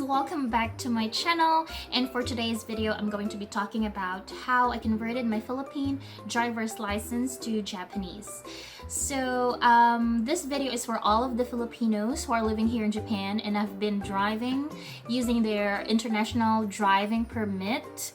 welcome back to my channel, and for today's video I'm going to be talking about how I converted my Philippine driver's license to Japanese. So this video is for all of the Filipinos who are living here in Japan and have been driving using their international driving permit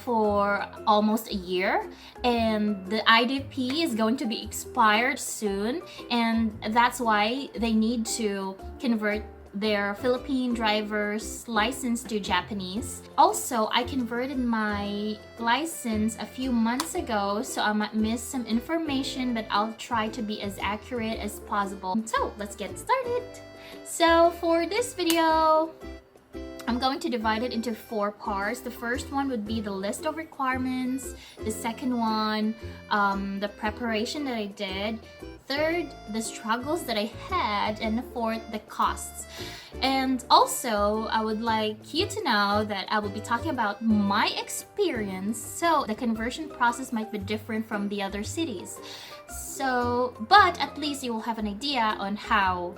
for almost a year, and the IDP is going to be expired soon, and that's why they need to convert their Philippine driver's license to Japanese. Also, I converted my license a few months ago, so I might miss some information, but I'll try to be as accurate as possible. So let's get started. So for this video, I'm going to divide it into 4 parts. The first one would be the list of requirements. The second one, the preparation that I did. Third, the struggles that I had. And the fourth, the costs. And also, I would like you to know that I will be talking about my experience. So the conversion process might be different from the other cities. So, but at least you will have an idea on how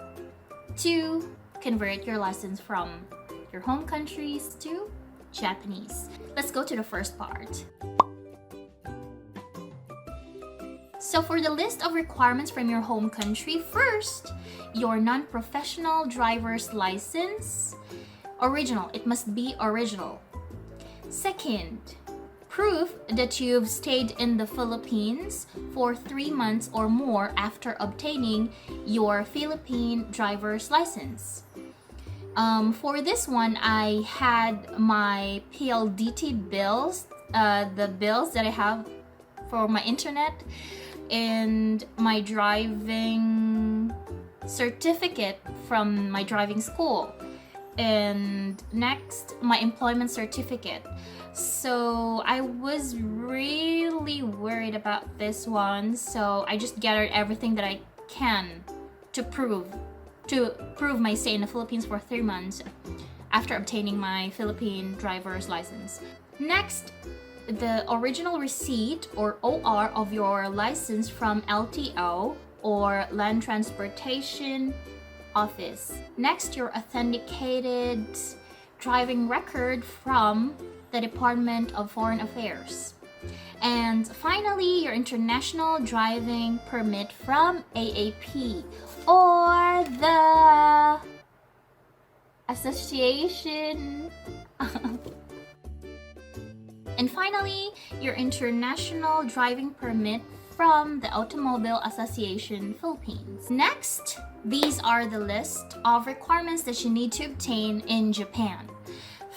to convert your license from your home countries to Japanese. Let's go to the first part. So for the list of requirements from your home country, first, your non-professional driver's license. Original, it must be original. Second, proof that you've stayed in the Philippines for 3 months or more after obtaining your Philippine driver's license. For this one, I had my PLDT bills, the bills that I have for my internet, and my driving certificate from my driving school, and next, my employment certificate. So I was really worried about this one, so I just gathered everything that I can to prove my stay in the Philippines for 3 months after obtaining my Philippine driver's license. Next, the original receipt or OR of your license from LTO or Land Transportation Office. Next, your authenticated driving record from the Department of Foreign Affairs. And finally, your international driving permit from AAP or the association. And finally, your international driving permit from the Automobile Association Philippines. Next, these are the list of requirements that you need to obtain in Japan.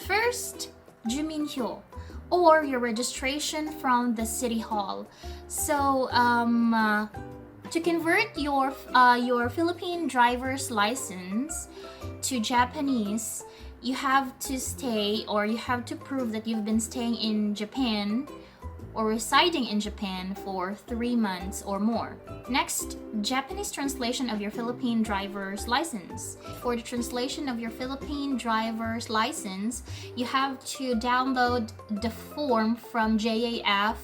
First, Juminhyo, or your registration from the city hall. So to convert your Philippine driver's license to Japanese, you have to stay, or you have to prove that you've been staying in Japan or residing in Japan for 3 months or more. Next, Japanese translation of your Philippine driver's license. For the translation of your Philippine driver's license, you have to download the form from JAF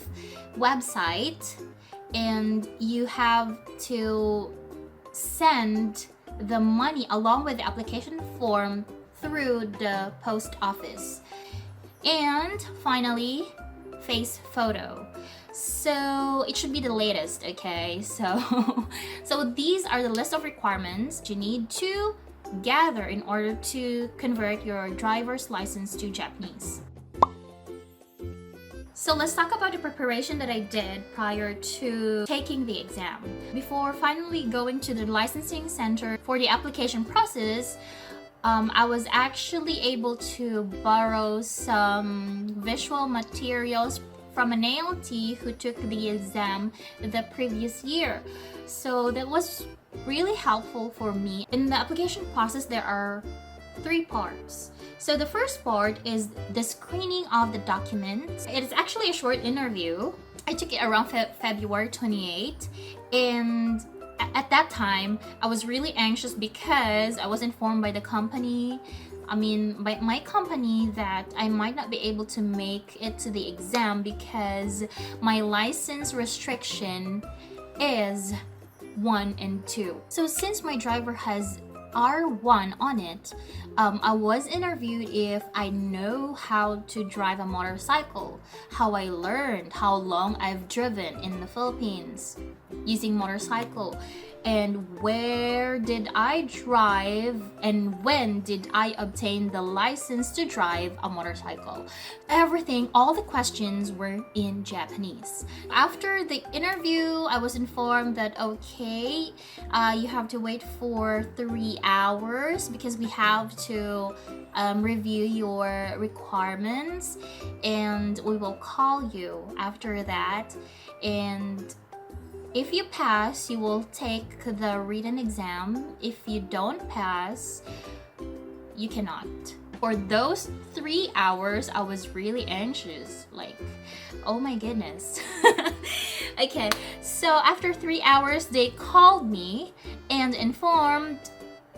website, and you have to send the money along with the application form through the post office. And finally, face photo. So it should be the latest, okay? So these are the list of requirements you need to gather in order to convert your driver's license to Japanese. So let's talk about the preparation that I did prior to taking the exam. Before finally going to the licensing center for the application process, I was actually able to borrow some visual materials from an ALT who took the exam the previous year. So that was really helpful for me. In the application process, there are 3 parts. So the first part is the screening of the documents. It is actually a short interview. I took it around February 28, and at that time, I was really anxious because I was informed by the company, by my company, that I might not be able to make it to the exam because my license restriction is 1 and 2. So since my driver has R1 on it, I was interviewed if I know how to drive a motorcycle, how I learned, how long I've driven in the Philippines using motorcycle, and where did I drive and when did I obtain the license to drive a motorcycle. Everything, all the questions were in Japanese. After the interview, I was informed that okay, you have to wait for 3 hours because we have to review your requirements, and we will call you after that. And if you pass, you will take the written exam. If you don't pass, you cannot. For those 3 hours, I was really anxious. Like, oh my goodness. Okay, so after 3 hours, they called me and informed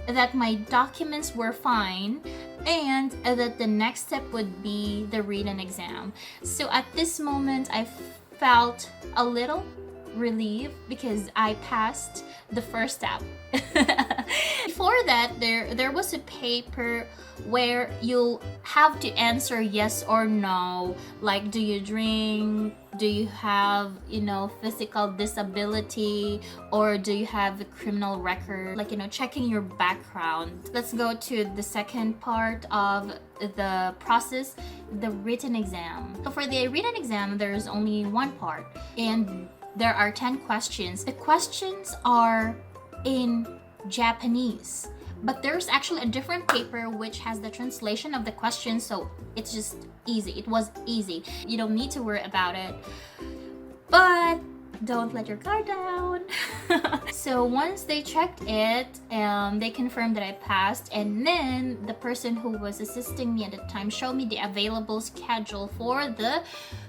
that my documents were fine and that the next step would be the written exam. So at this moment, I felt a little relieved because I passed the first step. Before that, there was a paper where you'll have to answer yes or no, like do you drink, do you have physical disability, or do you have a criminal record, like checking your background. Let's go to the second part of the process, the written exam. So for the written exam, there's only one part, and there are 10 questions. The questions are in Japanese, but there's actually a different paper which has the translation of the questions, so it's just easy. It was easy. You don't need to worry about it. But don't let your guard down. So once they checked it, they confirmed that I passed, and then the person who was assisting me at the time showed me the available schedule for the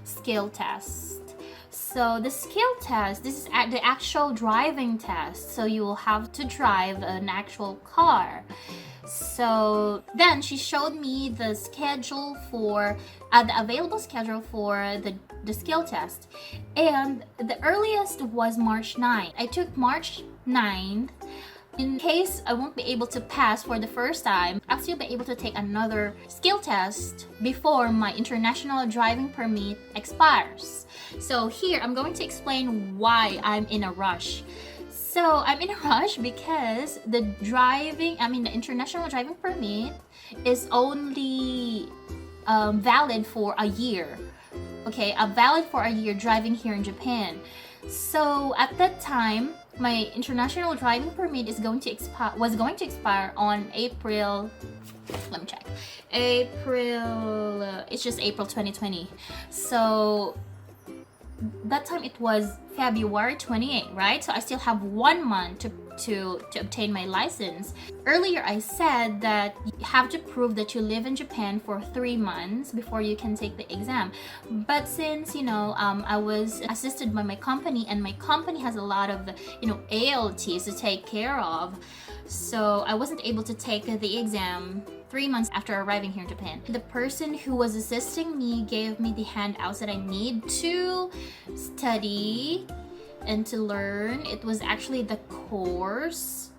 skill test. So the skill test, this is the actual driving test. So you will have to drive an actual car. So then she showed me the schedule for the available schedule for the skill test, and the earliest was March 9th. I took March 9th. In case I won't be able to pass for the first time, I'll still be able to take another skill test before my international driving permit expires. So here, I'm going to explain why I'm in a rush. So I'm in a rush because the international driving permit is only valid for a year. Okay, valid for a year driving here in Japan. So at that time, my international driving permit was going to expire on April. Let me check. It's just April 2020. So that time it was February 28, right? So I still have 1 month to obtain my license. Earlier I said that you have to prove that you live in Japan for 3 months before you can take the exam. But since I was assisted by my company, and my company has a lot of ALTs to take care of, so I wasn't able to take the exam 3 months after arriving here in Japan. The person who was assisting me gave me the handouts that I need to study and to learn. It was actually the course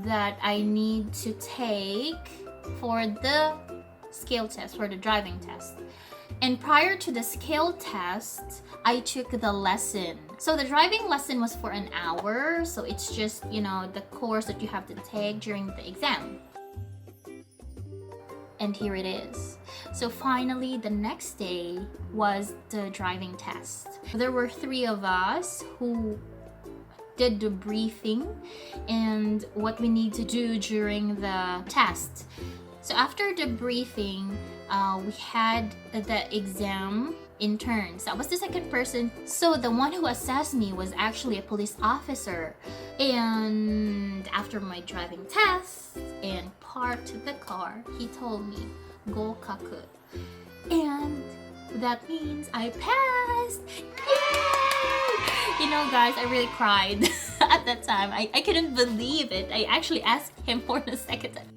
that I need to take for the skill test, for the driving test. And prior to the skill test, I took the lesson. So the driving lesson was for an hour. So it's just, the course that you have to take during the exam. And here it is. So finally, the next day was the driving test. There were 3 of us who did the briefing and what we need to do during the test. So after the briefing, we had the exam in turns. I was the second person. So the one who assessed me was actually a police officer. And after my driving test and parked the car, he told me, "Gokaku." And that means I passed. Yay! Guys, I really cried at that time. I couldn't believe it. I actually asked him for the second time.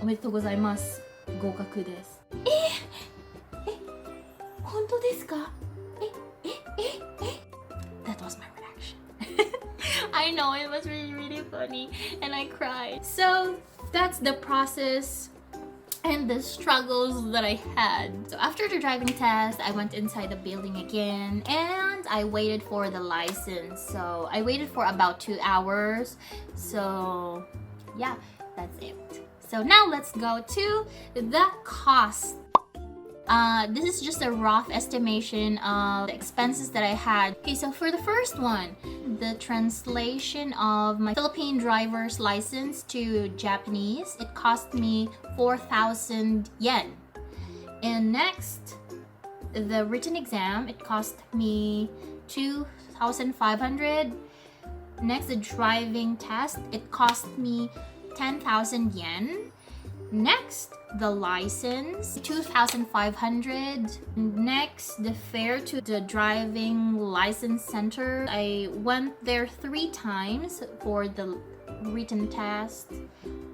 おめでとうございます。合格です。本当ですか？That was my reaction. I know, it was really, really funny, and I cried. So that's the process and the struggles that I had. So after the driving test, I went inside the building again and I waited for the license. So I waited for about 2 hours. So yeah, that's it. So now let's go to the cost. This is just a rough estimation of the expenses that I had. Okay, so for the first one, the translation of my Philippine driver's license to Japanese, it cost me 4,000 yen. And next, the written exam, it cost me 2,500. Next, the driving test, it cost me 10,000 yen. Next, the license, 2,500. Next, the fare to the driving license center. I went there 3 times for the written test,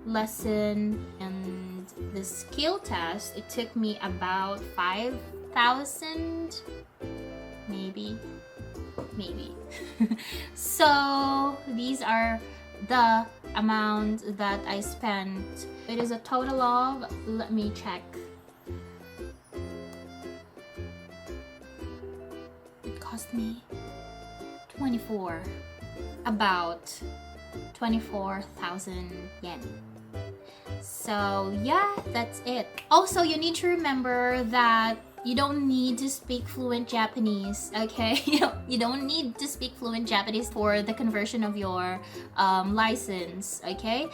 lesson, and the skill test. It took me about 5,000, maybe. So these are the amount that I spent. It is a total of, let me check. It cost me about 24,000 yen. So yeah, that's it. Also, you need to remember that you don't need to speak fluent Japanese, okay? You don't need to speak fluent Japanese for the conversion of your license, okay?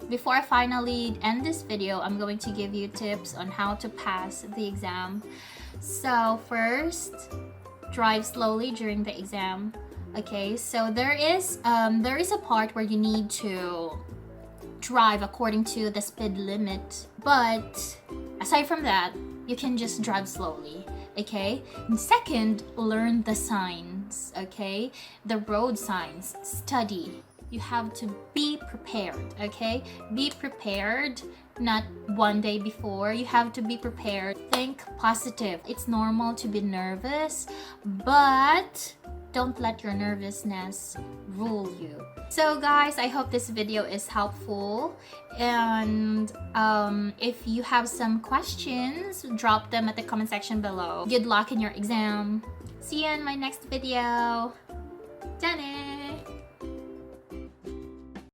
Before I finally end this video, I'm going to give you tips on how to pass the exam. So first, drive slowly during the exam. Okay, so there is a part where you need to drive according to the speed limit, but aside from that, you can just drive slowly. Okay, and second, learn the signs. Okay, the road signs, study. You have to be prepared. Okay, be prepared, not one day before. You have to be prepared. Think positive. It's normal to be nervous, but don't let your nervousness rule you. So guys, I hope this video is helpful, and if you have some questions, drop them at the comment section below. Good luck in your exam. See you in my next video. Teine!